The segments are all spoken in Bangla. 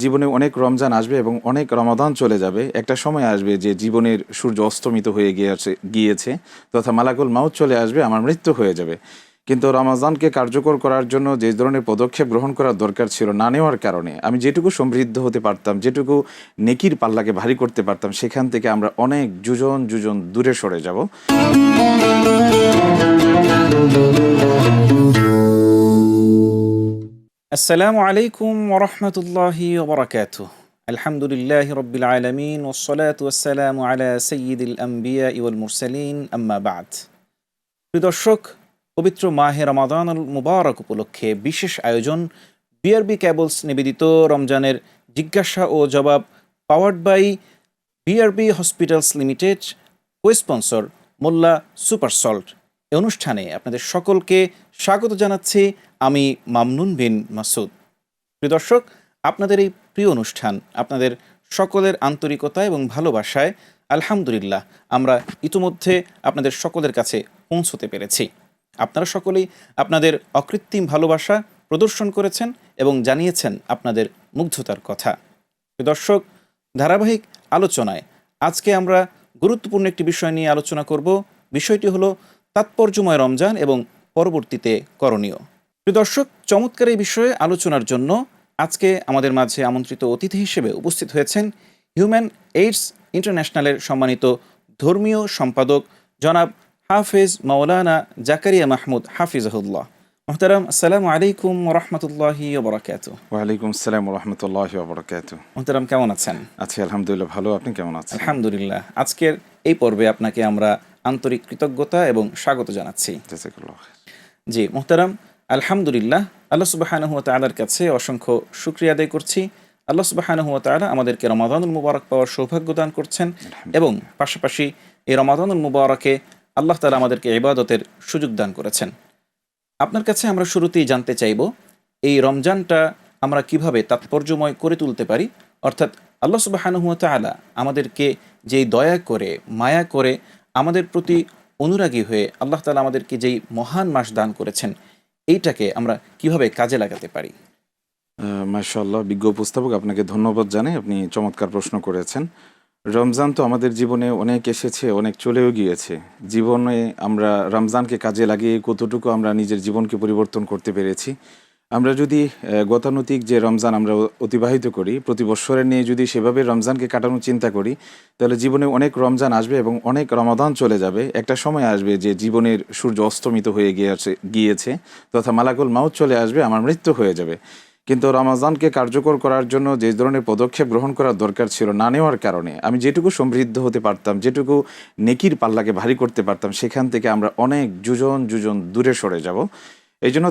জীবনে অনেক রমজান আসবে এবং অনেক রমাদান চলে যাবে। একটা সময় আসবে যে জীবনের সূর্য অস্তমিত হয়ে গিয়েছে তথা মালাকুল মাউত চলে আসবে, আমার মৃত্যু হয়ে যাবে। কিন্তু রমাদানকে কার্যকর করার জন্য যে ধরনের পদক্ষেপ গ্রহণ করার দরকার ছিল না নেওয়ার কারণে আমি যেটুকু সমৃদ্ধ হতে পারতাম, যেটুকু নেকির পাল্লাকে ভারী করতে পারতাম, সেখান থেকে আমরা অনেক যুজন যুজন দূরে সরে যাব। আসসালামু আলাইকুম ওরহমতুল্লাহি ওবরাকাতুহ। আলহামদুলিল্লাহি রব্বিল আলামিন ওয়াসসালাতু ওয়াসসালামু আলা সাইয়্যিদিল আম্বিয়া ওয়াল মুরসালিন, আম্মা বা'দ। প্রিয় দর্শক, পবিত্র মাহে রমাদানুল মুবারক উপলক্ষে বিশেষ আয়োজন বিআরবি কেবলস নিবেদিত রমজানের জিজ্ঞাসা ও জবাব, powered by BRB hospitals limited, cosponsor Molla super salt. এই অনুষ্ঠানে আপনাদের সকলকে স্বাগত জানাচ্ছি আমি মামনুন বিন মাসুদ। প্রিয় দর্শক, আপনাদের এই প্রিয় অনুষ্ঠান আপনাদের সকলের আন্তরিকতা এবং ভালোবাসায় আলহামদুলিল্লাহ আমরা ইতিমধ্যে আপনাদের সকলের কাছে পৌঁছতে পেরেছি। আপনারা সকলেই আপনাদের অকৃত্রিম ভালোবাসা প্রদর্শন করেছেন এবং জানিয়েছেন আপনাদের মুগ্ধতার কথা। প্রিয় দর্শক, ধারাবাহিক আলোচনায় আজকে আমরা গুরুত্বপূর্ণ একটি বিষয় নিয়ে আলোচনা করব। বিষয়টি হলো তাৎপর্যময় রমজান এবং পরবর্তীতে করণীয়। প্রিয় দর্শক, চমৎকার এই বিষয়ে আলোচনার জন্য আজকে আমাদের মাঝে আমন্ত্রিত অতিথি হিসেবে উপস্থিত হয়েছেন হিউম্যান এইডস ইন্টারন্যাশনালের সম্মানিত ধর্মীয় সম্পাদক জনাব হাফেজ মাওলানা জাকারিয়া মাহমুদ হাফিজাহুল্লাহ। মোহতারাম, আসসালামু আলাইকুম ওরহমতুল্লাহি ওবরাকাতুহ। ওয়ালাইকুম আসসালাম ওরহমতুল্লাহি ওবরাকাতুহ। মোহতারাম, কেমন আছেন? আছি আলহামদুলিল্লাহ, ভালো। আপনি কেমন আছেন? আলহামদুলিল্লাহ। আজকের এই পর্বে আপনাকে আমরা আন্তরিক কৃতজ্ঞতা এবং স্বাগত জানাচ্ছি। জি মোহতারাম, আলহামদুলিল্লাহ, আল্লাহ সুবহানাহু ওয়া তাআলার কাছে অসংখ্য শুকরিয়া আদায় করছি। আল্লাহ সুবহানাহু ওয়া তাআলা আমাদেরকে রমাদানুল মুবারক পাওয়ার সৌভাগ্য দান করছেন এবং পাশাপাশি এই রমাদানুল মুবারকে আল্লাহ তাআলা আমাদেরকে ইবাদতের সুযোগ দান করেছেন। আপনার কাছে আমরা শুরুতেই জানতে চাইব, এই রমজানটা আমরা কিভাবে তাৎপর্যময় করে তুলতে পারি, অর্থাৎ আল্লাহ সুবহানাহু ওয়া তাআলা আমাদেরকে যেই দয়া করে, মায়া করে, আমাদের প্রতি অনুরাগী হয়ে আল্লাহ তাআলা আমাদেরকে যেই মহান মাস দান করেছেন, এইটাকে আমরা কিভাবে কাজে লাগাতে পারি? মাশাআল্লাহ, বিজ্ঞ উপস্থাপক, আপনাকে ধন্যবাদ জানাই। আপনি চমৎকার প্রশ্ন করেছেন। রমজান তো আমাদের জীবনে অনেক এসেছে, অনেক চলেও গিয়েছে। জীবনে আমরা রমজানকে কাজে লাগিয়ে কতটুকু আমরা নিজের জীবনকে পরিবর্তন করতে পেরেছি। আমরা যদি গতানুতিক যে রমজান আমরা অতিবাহিত করি, প্রতি বৎসরের নিয়ে যদি সেভাবে রমজানকে কাটানোর চিন্তা করি, তাহলে জীবনে অনেক রমজান আসবে এবং অনেক রমাদান চলে যাবে। একটা সময় আসবে যে জীবনের সূর্য অস্তমিত হয়ে গিয়েছে তথা মালাকুল মাউত চলে আসবে, আমার মৃত্যু হয়ে যাবে। কিন্তু রমাদানকে কার্যকর করার জন্য যে ধরনের পদক্ষেপ গ্রহণ করার দরকার ছিল না নেওয়ার কারণে আমি যেটুকু সমৃদ্ধ হতে পারতাম, যেটুকু নেকির পাল্লাকে ভারী করতে পারতাম, সেখান থেকে আমরা অনেক যুজন যুজন দূরে সরে যাব। এই জন্য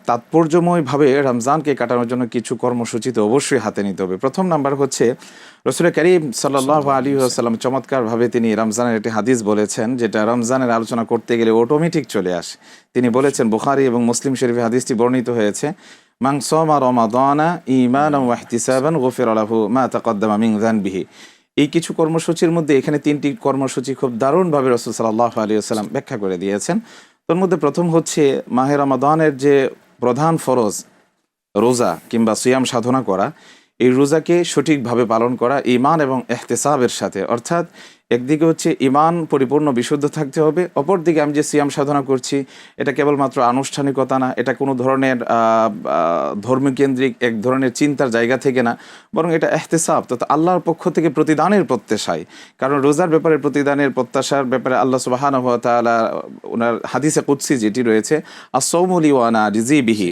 তাৎপর্যময়ভাবে রমজানকে কাটানোর জন্য কিছু কর্মসূচি তো অবশ্যই হাতে নিতে হবে। প্রথম নাম্বার হচ্ছে, রাসূল করিম সাল্লাল্লাহু আলাইহি ওয়াসাল্লাম চমৎকারভাবে তিনি রমজানের একটি হাদিস বলেছেন, যেটা রমজানের আলোচনা করতে গেলে অটোমেটিক চলে আসে। তিনি বলেছেন, বুখারী এবং মুসলিম শরীফে হাদিসটি বর্ণিত হয়েছে, মান সামা রমাদানা ঈমানান ওয়া ইহতিসাবান গুফিরা লাহু মা তাকদ্দামা মিন যানবিহি। এই কিছু কর্মসূচির মধ্যে এখানে তিনটি কর্মসূচি খুব দারুণভাবে রাসূল সাল্লাল্লাহু আলাইহি ওয়াসাল্লাম ব্যাখ্যা করে দিয়েছেন। তোর মধ্যে প্রথম হচ্ছে, মাহে রমাদানের যে প্রধান ফরজ রোজা কিংবা সিয়াম সাধনা করা, এই রোজাকে সঠিকভাবে পালন করা ঈমান এবং ইহতিসাবের সাথে। অর্থাৎ একদিকে হচ্ছে ঈমান পরিপূর্ণ বিশুদ্ধ থাকতে হবে, অপরদিকে আমি যে সিয়াম সাধনা করছি এটা কেবলমাত্র আনুষ্ঠানিকতা না, এটা কোনো ধরনের ধর্মকেন্দ্রিক এক ধরনের চিন্তার জায়গা থেকে না, বরং এটা ইহতিসাব তথা আল্লাহর পক্ষ থেকে প্রতিদানের প্রত্যাশায়। কারণ রোজার ব্যাপারে প্রতিদানের প্রত্যাশার ব্যাপারে আল্লাহ সুবহানাহু ওয়া তাআলা ওনার হাদিসে কুদসি যেটি রয়েছে, আস-সাওমু লি ওয়া আনা আজজি বিহি,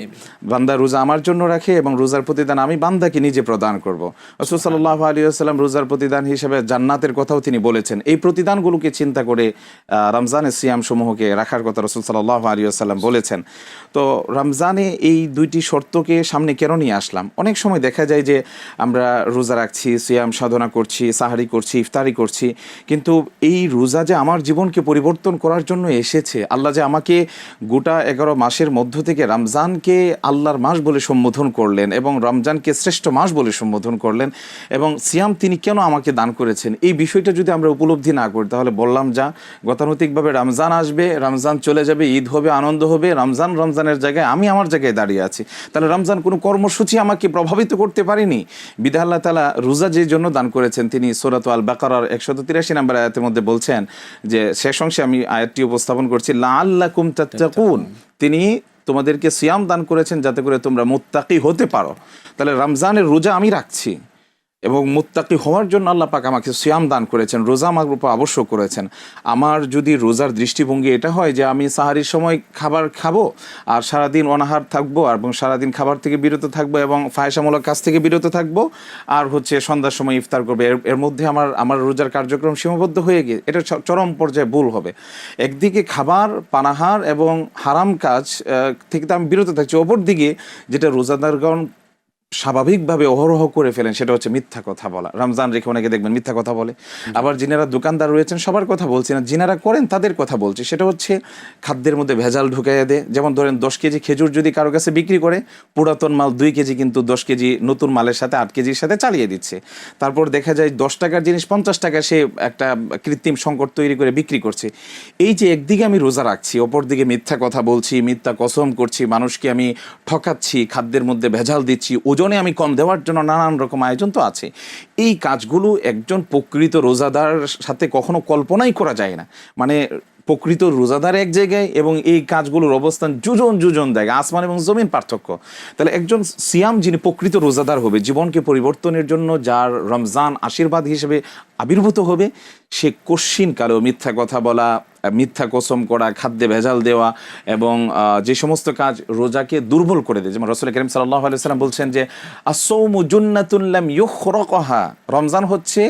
বান্দা রোজা আমার জন্য রাখে এবং রোজার প্রতিদান আমি বান্দাকে নিজে প্রদান করব। রাসূল সাল্লাল্লাহু আলাইহি ওয়াসাল্লাম রোজার প্রতিদান হিসেবে জান্নাতের কথাও তিনি বলেছেন। এই প্রতিদানগুলোকে চিন্তা করে রমজানের সিয়াম সমূহকে রাখার কথা রাসূল সাল্লাল্লাহু আলাইহি ওয়াসাল্লাম বলেছেন। তো রমজানে এই দুইটি শর্তকে সামনে কেন নিয়ে আসলাম? অনেক সময় দেখা যায় যে আমরা রোজা রাখছি, সিয়াম সাধনা করছি, সাহারি করছি, ইফতারি করছি, কিন্তু এই রোজা যে আমার জীবনকে পরিবর্তন করার জন্য এসেছে, আল্লাহ যে আমাকে গোটা 11 মাসের মধ্য থেকে রমজানকে আল্লাহর মাস বলে সম্বোধন করলেন এবং রমজানকে শ্রেষ্ঠ মাস বলে সম্বোধন করলেন এবং সিয়াম তিনি কেন আমাকে দান করেছেন, এই বিষয়টা যদি আমরা উপলব্ধি না করি তাহলে বললাম যা, গতানুতিকভাবে রমজান আসবে, রমজান চলে যাবে, ঈদ হবে, আনন্দ হবে, রমজানের জায়গায় আমি আমার জায়গায় দাঁড়িয়ে আছি। তাহলে রমজান কোনো কর্মসূচি আমাকে প্রভাবিত করতে পারেনি। বিধায় আল্লাহ তাআলা রোজা যে জন্য দান করেছেন, তিনি সূরা আল বাকারার 183 নম্বর আয়াতের মধ্যে বলছেন যে, শেষ অংশে আমি আয়াতটি উপস্থাপন করছি, লাআল্লাকুম তাত্তাকুন, তিনি তোমাদেরকে সিয়াম দান করেছেন যাতে করে তোমরা মুত্তাকি হতে পারো। তাহলে রমজানের রোজা আমি রাখছি এবং মুত্তাকি হওয়ার জন্য আল্লাহ পাক আমাকে সিয়াম দান করেছেন, রোজা আমার উপর আবশ্যক করেছেন। আমার যদি রোজার দৃষ্টিভঙ্গি এটা হয় যে আমি সাহারির সময় খাবার খাবো আর সারাদিন অনাহার থাকবো এবং সারাদিন খাবার থেকে বিরত থাকবো এবং ফায়সামূলক কাজ থেকে বিরত থাকবো আর সন্ধ্যার সময় ইফতার করবে, এর মধ্যে আমার রোজার কার্যক্রম সীমাবদ্ধ হয়ে গিয়ে এটা চরম পর্যায়ে ভুল হবে। একদিকে খাবার পানাহার এবং হারাম কাজ থেকে তো আমি বিরত থাকছি, অপরদিকে যেটা রোজাদারগণ স্বাভাবিকভাবে অহরহ করে ফেলেন সেটা হচ্ছে মিথ্যা কথা বলা। রমজান রেখে অনেকে দেখবেন মিথ্যা কথা বলে। আবার যিনারা দোকানদার রয়েছেন সবার কথা বলছি না, যিনারা করেন তাদের কথা বলছি, সেটা হচ্ছে খাদ্যের মধ্যে ভেজাল ঢুকাইয়া দেয়। যেমন ধরেন 10 কেজি খেজুর যদি কারো কাছে বিক্রি করে, পুরাতন মাল 2 কেজি কিন্তু 10 কেজি নতুন মালের সাথে 8 কেজির সাথে চালিয়ে দিচ্ছে। তারপর দেখা যায় 10 টাকার জিনিস 50 টাকা সে একটা কৃত্রিম সংকট তৈরি করে বিক্রি করছে। এই যে একদিকে আমি রোজা রাখছি, অপরদিকে মিথ্যা কথা বলছি, মিথ্যা কসম করছি, মানুষকে আমি ঠকাচ্ছি, খাদ্যের মধ্যে ভেজাল দিচ্ছি, ওজনে আমি কম দেওয়ার জন্য নানান রকম আয়োজন তো আছে। এই কাজগুলো একজন প্রকৃত রোজাদার সাথে কখনো কল্পনাই করা যায় না। মানে প্রকৃত রোজাদার এক জায়গায় এবং এই কাজগুলোর অবস্থান যুজন জায়গায়, আসমান এবং জমিন পার্থক্য। তাহলে একজন সিয়াম যিনি প্রকৃত রোজাদার হবে, জীবনকে পরিবর্তনের জন্য যার রমজান আশীর্বাদ হিসেবে আবির্ভূত হবে, সে কশ্চিন কালেও মিথ্যা কথা বলা, মিথ্যা কসম করা, খাদ্যে ভেজাল দেওয়া এবং যে সমস্ত কাজ রোজাকে দুর্বল করে দেয়। যেমন রাসূল কারীম সাল্লাল্লাহু আলাইহি ওয়াসাল্লাম বলছেন যে আস-সাওমু জুন্নাতুন লাম ইউখরাকহা, রমজান হচ্ছে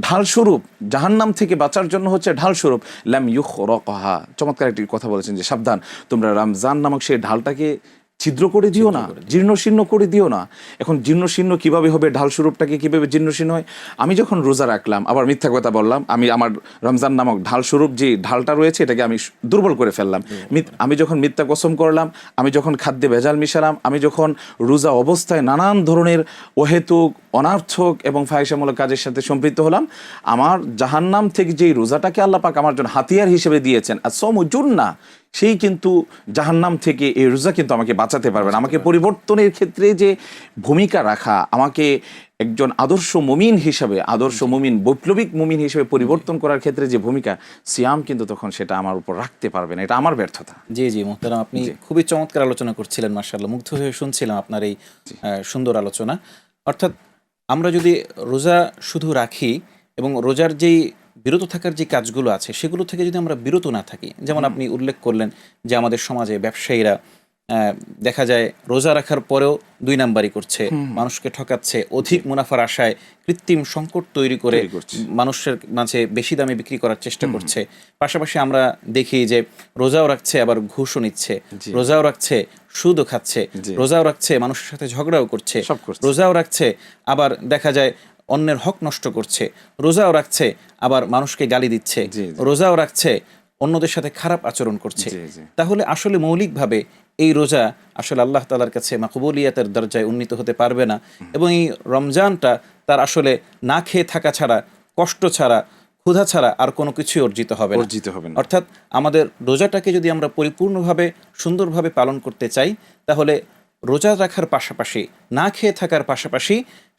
ঢাল স্বরূপ, জাহান্নাম থেকে বাঁচার জন্য হচ্ছে ঢাল স্বরূপ, লাম ইউখরাকহা। চমৎকার একটি কথা বলেছেন যে সাবধান, তোমরা রমজান নামক সেই ঢালটাকে ছিদ্র করে দিও না, জীর্ণশীর্ণ করে দিও না। এখন জীর্ণশীর্ণ কিভাবে হবে, ঢাল স্বরূপটাকে কিভাবে জীর্ণশীর্ণ হয়? আমি যখন রোজা রাখলাম আবার মিথ্যা কথা বললাম, আমি আমার রমজান নামক ঢাল স্বরূপ যে ঢালটা রয়েছে এটাকে আমি দুর্বল করে ফেললাম। আমি যখন মিথ্যা কসম করলাম, আমি যখন খাদ্যে ভেজাল মিশালাম, আমি যখন রোজা অবস্থায় নানান ধরনের অহেতুক, অনার্থক এবং ফাহিশামূলক কাজের সাথে সম্পৃক্ত হলাম, আমার জাহান্নাম থেকে যেই রোজাটাকে আল্লাহ পাক আমার জন্য হাতিয়ার হিসেবে দিয়েছেন আর-সাওমু জুন্নাহ, সেই কিন্তু জাহান্নাম থেকে এই রোজা কিন্তু আমাকে বাঁচাতে পারবে না। আমাকে পরিবর্তনের ক্ষেত্রে যে ভূমিকা রাখা, আমাকে একজন আদর্শ মুমিন হিসাবে, আদর্শ মুমিন, বৈপ্লবিক মুমিন হিসেবে পরিবর্তন করার ক্ষেত্রে যে ভূমিকা, সিয়াম কিন্তু তখন সেটা আমার উপর রাখতে পারবে না। এটা আমার ব্যর্থতা। জি জি মোহতারাম, আপনি খুবই চমৎকার আলোচনা করছিলেন, মাশাআল্লাহ, মুগ্ধ হয়ে শুনছিলাম আপনার এই সুন্দর আলোচনা। অর্থাৎ আমরা যদি রোজা শুধু রাখি এবং রোজার যেই বিরত থাকার যে কাজগুলো আছে সেগুলো থেকে যদি আমরা বিরত না থাকি, যেমন আপনি উল্লেখ করলেন যে আমাদের সমাজে ব্যবসায়ীরা দেখা যায় রোজা রাখার পরেও 2 নাম্বারি করছে, মানুষকে ঠকাচ্ছে, অধিক মুনাফার আশায় কৃত্রিম সংকট তৈরি করে মানুষের মাঝে বেশি দামে বিক্রি করার চেষ্টা করছে। পাশাপাশি আমরা দেখি যে রোজাও রাখছে আবার ঘুষও নিচ্ছে, রোজাও রাখছে সুদও খাচ্ছে, রোজাও রাখছে মানুষের সাথে ঝগড়াও করছে, রোজাও রাখছে আবার দেখা যায় অন্যের হক নষ্ট করছে, রোজাও রাখছে আবার মানুষকে গালি দিচ্ছে, রোজাও রাখছে অন্যদের সাথে খারাপ আচরণ করছে। তাহলে আসলে মৌলিকভাবে এই রোজা আসলে আল্লাহ তাআলার কাছে মাকবুলিয়াতের দরজায় উন্নীত হতে পারবে না এবং এই রমজানটা তার আসলে না খেয়ে থাকা ছাড়া, কষ্ট ছাড়া, ক্ষুধা ছাড়া আর কোনো কিছুই অর্জিত হবে না। অর্থাৎ আমাদের রোজাটাকে যদি আমরা পরিপূর্ণভাবে সুন্দরভাবে পালন করতে চাই, তাহলে রোজা রাখার পাশাপাশি, না খেয়ে থাকার পাশাপাশি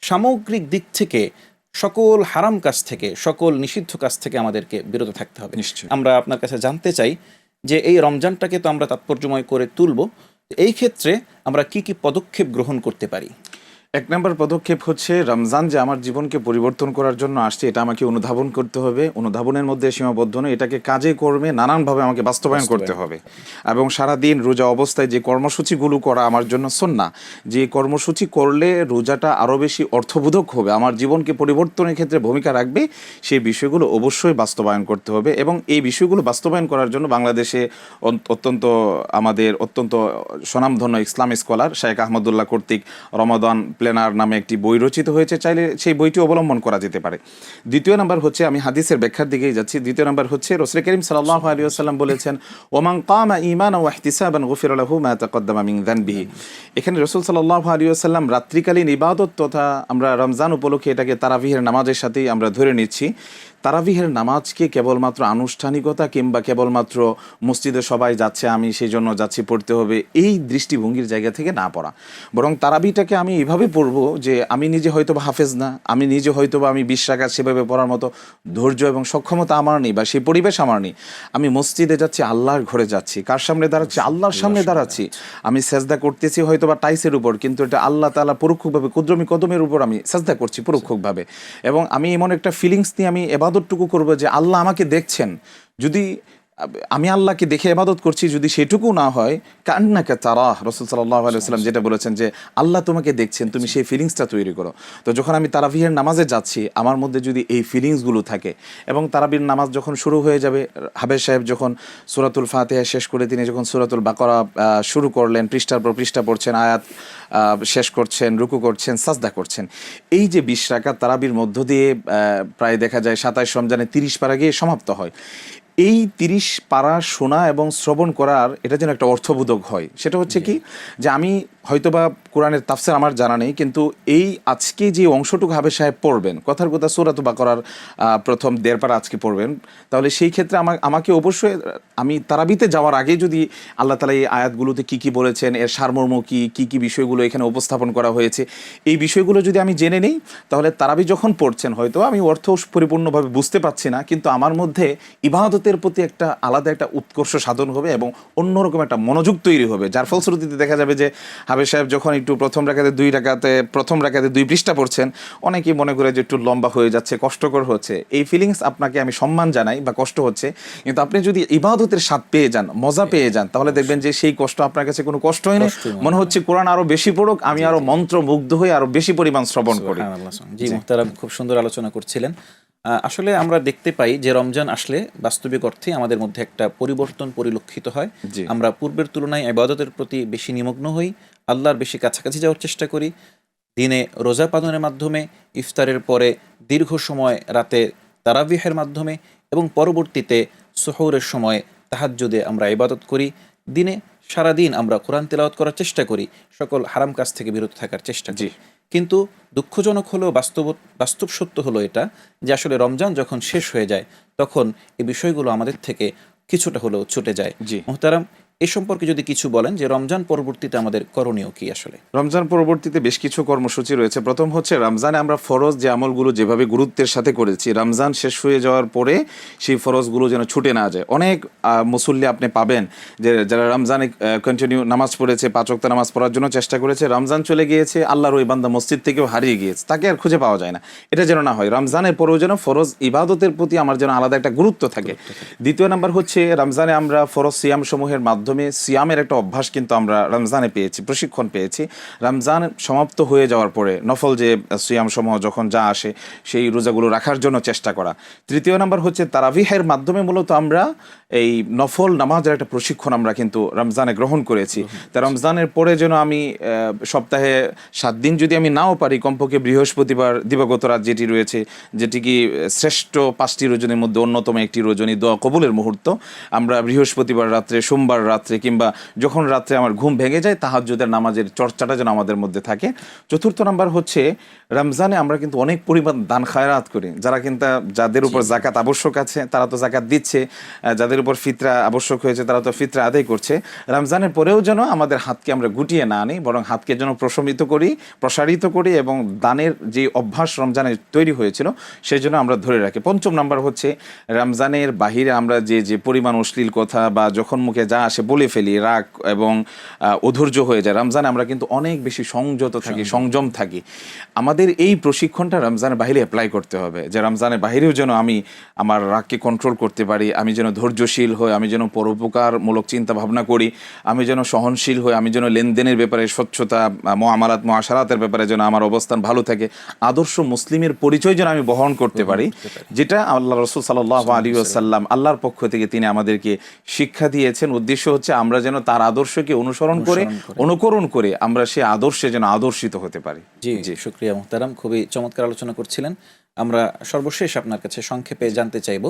সামগ্রিক দিক থেকে সকল হারাম কাজ থেকে, সকল নিষিদ্ধ কাজ থেকে আমাদেরকে বিরত থাকতে হবে। আমরা আপনার কাছে জানতে চাই যে এই রমজানটাকে তো আমরা তাৎপর্যময় করে তুলব, এই ক্ষেত্রে আমরা কি কি পদক্ষেপ গ্রহণ করতে পারি? 1 নম্বর পদক্ষেপ হচ্ছে, রমজান যে আমার জীবনকে পরিবর্তন করার জন্য আসছে এটা আমাকে অনুধাবন করতে হবে। অনুধাবনের মধ্যে সীমাবদ্ধ নয়, এটাকে কাজে কর্মে নানানভাবে আমাকে বাস্তবায়ন করতে হবে। এবং সারাদিন রোজা অবস্থায় যে কর্মসূচিগুলো করা আমার জন্য সুন্নাহ, যে কর্মসূচি করলে রোজাটা আরও বেশি অর্থবোধক হবে, আমার জীবনকে পরিবর্তনের ক্ষেত্রে ভূমিকা রাখবে, সেই বিষয়গুলো অবশ্যই বাস্তবায়ন করতে হবে। এবং এই বিষয়গুলো বাস্তবায়ন করার জন্য বাংলাদেশে আমাদের অত্যন্ত স্বনামধন্য ইসলামী স্কলার শেখ আহমদুল্লাহ কর্তৃক রমাদান প্ল্যানার নামে একটি বই রচিত হয়েছে, চাইলে সেই বইটি অবলম্বন করা যেতে পারে। 2 নম্বর হচ্ছে, আমি হাদিসের ব্যাখ্যার দিকেই যাচ্ছি। 2 নম্বর হচ্ছে, রাসূল কারীম সাল্লাল্লাহু আলাইহি ওয়াসাল্লাম বলেছেন, ওমান কামা ঈমানান ওয়া ইহতিসাবান গুফিরা লাহু মা তাকাদ্দামা মিন যানবিহি। এখানে রাসূল সাল্লাল্লাহু আলাইহি ওয়াসাল্লাম রাত্রিকালীন ইবাদত তথা আমরা রমজান উপলক্ষে এটাকে তারাবিহের নামাজের সাথেই আমরা ধরে নিচ্ছি, তারাবিহের নামাজকে কেবলমাত্র আনুষ্ঠানিকতা কিংবা কেবলমাত্র মসজিদে সবাই যাচ্ছে আমি সেই জন্য যাচ্ছি পড়তে হবে এই দৃষ্টিভঙ্গির জায়গা থেকে না পড়া, বরং তারাবিটাকে আমি এইভাবে পড়বো যে আমি নিজে হয়তো বা হাফেজ না, আমি নিজে হয়তো বা আমি 20 রাকাত সেভাবে পড়ার মতো ধৈর্য এবং সক্ষমতা আমার নেই বা সেই পরিবেশ আমার নেই। আমি মসজিদে যাচ্ছি, আল্লাহর ঘরে যাচ্ছি, কার সামনে দাঁড়াচ্ছি? আল্লাহর সামনে দাঁড়াচ্ছি। আমি সেজদা করতেছি হয়তো বা টাইসের উপর, কিন্তু এটা আল্লাহ তাআলা পরোক্ষভাবে কুদরমি কদমের উপর আমি সেজদা করছি পরোক্ষভাবে, এবং আমি এমন একটা ফিলিংস নিয়ে আমি এবাদতটুকু করবো যে আল্লাহ আমাকে দেখছেন। যদি আমি আল্লাহকে দেখে ইবাদত করছি, যদি সেটুকু না হয়, কান্নাকা তারাহ, রাসূল সাল্লাল্লাহু আলাইহি ওয়াসাল্লাম যেটা বলেছেন যে আল্লাহ তোমাকে দেখছেন, তুমি সেই ফিলিংসটা তৈরি করো। তো যখন আমি তারাবিহের নামাজে যাচ্ছি, আমার মধ্যে যদি এই ফিলিংসগুলো থাকে, এবং তারাবির নামাজ যখন শুরু হয়ে যাবে, হাফেজ সাহেব যখন সূরাতুল ফাতিহা শেষ করে তিনি যখন সূরাতুল বাকারা শুরু করলেন, পৃষ্ঠার পর পৃষ্ঠা পড়ছেন, আয়াত শেষ করছেন, রুকু করছেন, সাজদা করছেন, এই যে 20 রাকাত তারাবির মধ্য দিয়ে প্রায় দেখা যায় 27 রমজানে 30 পারা গিয়ে সমাপ্ত হয়। এই 30 পারা শোনা এবং শ্রবণ করার এটা যেন একটা অর্থবোধক হয়। সেটা হচ্ছে কি, যে আমি হয়তোবা কোরআনের তাফসীর আমার জানা নেই, কিন্তু এই আজকে যে অংশটুকু হাফেজ সাহেব পড়বেন, কথার কথা সূরাতুল বাকারার প্রথম 1.5 পারা আজকে পড়বেন, তাহলে সেই ক্ষেত্রে আমাকে অবশ্যই আমি তারাবিতে যাওয়ার আগে যদি আল্লাহ তাআলা এই আয়াতগুলোতে কি কি বলেছেন, এর সারমর্ম কি কি বিষয়গুলো এখানে উপস্থাপন করা হয়েছে, এই বিষয়গুলো যদি আমি জেনে নেই, তাহলে তারাবি যখন পড়ছেন হয়তো আমি অর্থ পরিপূর্ণভাবে বুঝতে পারছি না, কিন্তু আমার মধ্যে ইবাদতের প্রতি একটা আলাদা একটা উৎকর্ষ সাধন হবে এবং অন্যরকম একটা মনোযোগ তৈরি হবে, যার ফলশ্রুতিতে দেখা যাবে যে হাফেজ সাহেব যখন একটু প্রথম রাকাতে 2 পৃষ্ঠা পড়ছেন, অনেকেই মনে করে যে একটু লম্বা হয়ে যাচ্ছে, কষ্টকর হচ্ছে। এই ফিলিংস আপনাকে আমি সম্মান জানাই, বা কষ্ট হচ্ছে, কিন্তু আপনি যদি ইবাদতের স্বাদ পেয়ে যান, মজা পেয়ে যান, তাহলে দেখবেন যে সেই কষ্ট আপনার কাছে কোনো কষ্টই নেই, মনে হচ্ছে কোরআন আরো বেশি পড়ুক, আমি আরো মন্ত্রমুগ্ধ হয়ে আরো বেশি পরিমাণ শ্রবণ করি। জি মুহতারাম, খুব সুন্দর আলোচনা করছিলেন। আসলে আমরা দেখতে পাই যে রমজান আসলে বাস্তবিক অর্থে আমাদের মধ্যে একটা পরিবর্তন পরিলক্ষিত হয়। আমরা পূর্বের তুলনায় ইবাদতের প্রতি বেশি নিমগ্ন হই, আল্লাহর বেশি কাছাকাছি যাওয়ার চেষ্টা করি। দিনে রোজা পালনের মাধ্যমে, ইফতারের পরে দীর্ঘ সময় রাতে তারাবিহের মাধ্যমে, এবং পরবর্তীতে সুহূরের সময় তাহাজ্জুদে আমরা ইবাদত করি। দিনে সারাদিন আমরা কোরআন তেলাওয়াত করার চেষ্টা করি, সকল হারাম কাজ থেকে বিরত থাকার চেষ্টা করি। কিন্তু দুঃখজনক হলেও বাস্তব সত্য হলো এটা, যে আসলে রমজান যখন শেষ হয়ে যায়, তখন এই বিষয়গুলো আমাদের থেকে কিছুটা হলেও ছুটে যায়। মুহতারাম, এ সম্পর্কে যদি কিছু বলেন যে রমজান পরবর্তীতে আমাদের করণীয় কি? আসলে রমজান পরবর্তীতে বেশ কিছু কর্মসূচি রয়েছে। প্রথম হচ্ছে, রমজানে আমরা ফরজ যে আমলগুলো যেভাবে গুরুত্বের সাথে করেছি, রমজান শেষ হয়ে যাওয়ার পরে সেই ফরজগুলো যেন ছুটে না যায়। অনেক মুসল্লি আপনি পাবেন যে যারা রমজানে কন্টিনিউ নামাজ পড়েছে, 5 ওয়াক্ত নামাজ পড়ার জন্য চেষ্টা করেছে, রমজান চলে গিয়েছে, আল্লাহর ওই বান্দা মসজিদ থেকেও হারিয়ে গিয়েছে, তাকে আর খুঁজে পাওয়া যায় না। এটা যেন না হয়। রমজানের পরেও যেন ফরজ ইবাদতের প্রতি আমার যেন আলাদা একটা গুরুত্ব থাকে। দ্বিতীয় নাম্বার হচ্ছে, রমজানে আমরা ফরজ সিয়াম সমূহের মাধ্যমে সিয়ামের একটা অভ্যাস কিন্তু আমরা রমজানে পেয়েছি, প্রশিক্ষণ পেয়েছি। রমজান সমাপ্ত হয়ে যাওয়ার পরে নফল যে সিয়াম সমূহ যখন যা আসে, সেই রোজাগুলো রাখার জন্য চেষ্টা করা। তৃতীয় নাম্বার হচ্ছে, তারাবিহের মাধ্যমে মূলত আমরা এই নফল নামাজের একটা প্রশিক্ষণ আমরা কিন্তু রমজানে গ্রহণ করেছি। তা রমজানের পরে যেন আমি সপ্তাহে 7 দিন যদি আমি নাও পারি, কমপক্ষে বৃহস্পতিবার দিবাগত রাত যেটি রয়েছে, যেটি কি শ্রেষ্ঠ 5টি রজনীর মধ্যে অন্যতম একটি রজনী, দোয়া কবুলের মুহূর্ত, আমরা বৃহস্পতিবার রাত্রে, সোমবার রাত্রে, কিংবা যখন রাত্রে আমার ঘুম ভেঙে যায়, তাহাজ্জুদের নামাজের চর্চাটা যেন আমাদের মধ্যে থাকে। চতুর্থ নাম্বার হচ্ছে, রমজানে আমরা কিন্তু অনেক পরিমাণ দান খায়রাত করি। যাদের উপর জাকাত আবশ্যক আছে তারা তো জাকাত দিচ্ছে, যাদের উপর ফিতরা আবশ্যক হয়েছে তারা তো ফিতরা আদায় করছে। রমজানের পরেও যেন আমাদের হাতকে আমরা গুটিয়ে না আনি, বরং হাতকে যেন প্রসারিত করি এবং দানের যে অভ্যাস রমজানে তৈরি হয়েছিল সেই জন্য আমরা ধরে রাখি। পঞ্চম নাম্বার হচ্ছে, রমজানের বাহিরে আমরা যে পরিমাণ অশ্লীল কথা বা যখন মুখে যা আসে বলে ফেলি, রাগ এবং অধৈর্য হয়ে যায়, রমজানে আমরা কিন্তু অনেক বেশি সংযত থাকি, সংযম থাকি। আমাদের এই প্রশিক্ষণটা রমজানের বাহিরে অ্যাপ্লাই করতে হবে, যে রমজানের বাহিরেও যেন আমি আমার রাগকে কন্ট্রোল করতে পারি, আমি যেন ধৈর্যশীল হই, আমি যেন পরোপকারমূলক চিন্তা ভাবনা করি, আমি যেন সহনশীল হই, আমি যেন লেনদেনের ব্যাপারে স্বচ্ছতা, মুআশারাতের ব্যাপারে যেন আমার অবস্থান ভালো থাকে, আদর্শ মুসলিমের পরিচয় যেন আমি বহন করতে পারি, যেটা আল্লাহ রাসূল সাল্লাল্লাহু আলাইহি ওয়াসাল্লাম আল্লাহর পক্ষ থেকে তিনি আমাদেরকে শিক্ষা দিয়েছেন। উদ্দেশ্য হচ্ছে আমরা যেন তার আদর্শকে অনুকরণ করে আমরা সে আদর্শে যেন আদর্শিত হতে পারি। জি, শুকরিয়া মুহতারাম, খুবই চমৎকার আলোচনা করছিলেন। আমরা সর্বশেষ আপনার কাছে সংক্ষেপে জানতে চাইব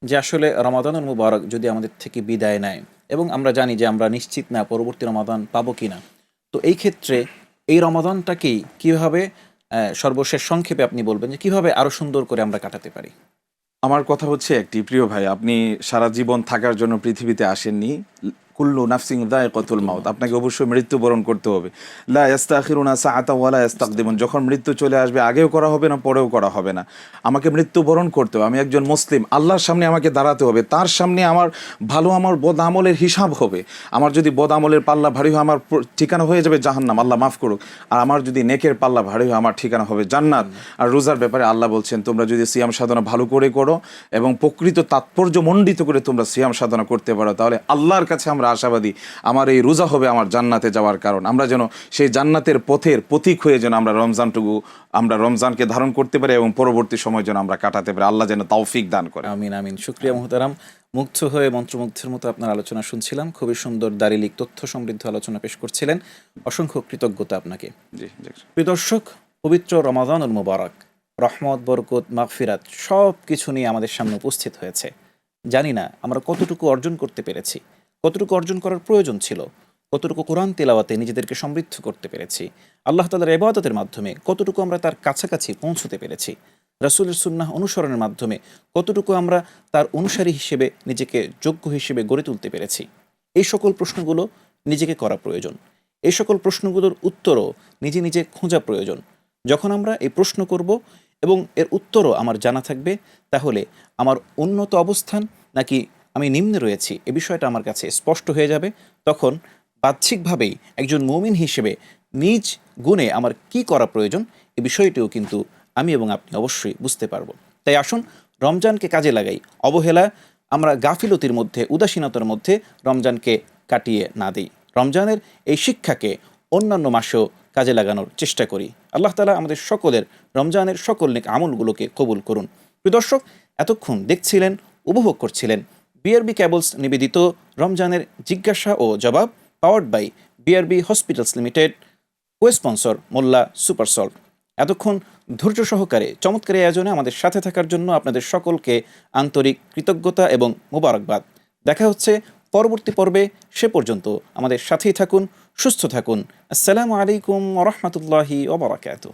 যে আসলে রমাদানুল মুবারক যদি আমাদের থেকে বিদায় নেয়, এবং আমরা জানি যে আমরা নিশ্চিত না পরবর্তী রমাদান পাবো কিনা, তো এই ক্ষেত্রে এই রমাদানটাকেই কিভাবে, সর্বশেষ সংক্ষেপে আপনি বলবেন যে কিভাবে আরো সুন্দর করে আমরা কাটাতে পারি? আমার কথা হচ্ছে একটি, প্রিয় ভাই, আপনি সারা জীবন থাকার জন্য পৃথিবীতে আসেননি। কুল্লু নাফসিন যায়কাতুল মাউত, আপনাকে অবশ্যই মৃত্যুবরণ করতে হবে। লা ইস্তাখিরুনা সাআতা ওয়ালা ইস্তাকদিমুন, যখন মৃত্যু চলে আসবে আগেও করা হবে না, পরেও করা হবে না। আমাকে মৃত্যুবরণ করতে হবে। আমি একজন মুসলিম, আল্লাহর সামনে আমাকে দাঁড়াতে হবে, তার সামনে আমার ভালো আমার বদ আমলের হিসাব হবে। আমার যদি বদ আমলের পাল্লা ভারী হয় আমার ঠিকানা হয়ে যাবে জাহান্নাম, আল্লাহ মাফ করুক। আর আমার যদি নেকের পাল্লা ভারী হয় আমার ঠিকানা হবে জান্নাত। আর রোজার ব্যাপারে আল্লাহ বলছেন, তোমরা যদি সিয়াম সাধনা ভালো করে করো এবং প্রকৃত তাৎপর্য মণ্ডিত করে তোমরা সিয়াম সাধনা করতে পারো, তাহলে আল্লাহর কাছে আমরা আশাবাদী আমার এই রোজা হবে আমার জান্নাতে যাওয়ার কারণ। আমরা যেন সেই জান্নাতের পথের প্রতীক হয়ে যেন আমরা রমজানকে ধারণ করতে পারি এবং পরবর্তী সময় যেন আমরা কাটাতে পারি। আল্লাহ যেন তৌফিক দান করে। আমিন আমিন। শুকরিয়া মুহতারাম। মুগ্ধ হয়ে মন্ত্রমুগ্ধের মতো আপনার আলোচনা শুনছিলাম। খুবই সুন্দর দারিলিক তথ্য সমৃদ্ধ আলোচনা পেশ করছিলেন। অসংখ্য কৃতজ্ঞতা আপনাকে। জি জি। প্রিয় দর্শক, পবিত্র রমাদানুল মুবারক, রহমত, বরকত, মাগফিরাত সব কিছু নিয়ে আমাদের সামনে উপস্থিত হয়েছে। জানি না আমরা কতটুকু অর্জন করতে পেরেছি, কতটুকু অর্জন করার প্রয়োজন ছিল, কতটুকু কোরআন তেলাওয়াতে নিজেদেরকে সমৃদ্ধ করতে পেরেছি, আল্লাহ তাআলার ইবাদতের মাধ্যমে কতটুকু আমরা তার কাছাকাছি পৌঁছতে পেরেছি, রাসূলের সুন্নাহ অনুসরণের মাধ্যমে কতটুকু আমরা তার অনুসারী হিসেবে নিজেকে যোগ্য হিসেবে গড়ে তুলতে পেরেছি। এই সকল প্রশ্নগুলো নিজেকে করা প্রয়োজন। এই সকল প্রশ্নগুলোর উত্তরও নিজে নিজে খোঁজা প্রয়োজন। যখন আমরা এই প্রশ্ন করব এবং এর উত্তরও আমার জানা থাকবে, তাহলে আমার উন্নত অবস্থান নাকি আমি নিম্নে রয়েছি এ বিষয়টা আমার কাছে স্পষ্ট হয়ে যাবে। তখন বাহ্যিকভাবেই একজন মুমিন হিসেবে নিজ গুণে আমার কি করা প্রয়োজন এ বিষয়টিও কিন্তু আমি এবং আপনি অবশ্যই বুঝতে পারবো। তাই আসুন রমজানকে কাজে লাগাই। অবহেলা, আমরা গাফিলতির মধ্যে, উদাসীনতার মধ্যে রমজানকে কাটিয়ে না দিই। রমজানের এই শিক্ষাকে অন্যান্য মাসেও কাজে লাগানোর চেষ্টা করি। আল্লাহ তাআলা আমাদের সকলের রমজানের সকল নেক আমলগুলোকে কবুল করুন। প্রিয় দর্শক, এতক্ষণ দেখছিলেন, উপভোগ করছিলেন বিআরবি কেবলস নিবেদিত রমজানের জিজ্ঞাসা ও জবাব, powered by BRB hospitals limited, cosponsor Molla super salt. এতক্ষণ ধৈর্য সহকারে চমৎকার এই আয়োজনে আমাদের সাথে থাকার জন্য আপনাদের সকলকে আন্তরিক কৃতজ্ঞতা এবং মোবারকবাদ। দেখা হচ্ছে পরবর্তী পর্বে। সে পর্যন্ত আমাদের সাথেই থাকুন, সুস্থ থাকুন। আসসালামু আলাইকুম ওয়া রাহমাতুল্লাহি ওয়া বারাকাতুহু।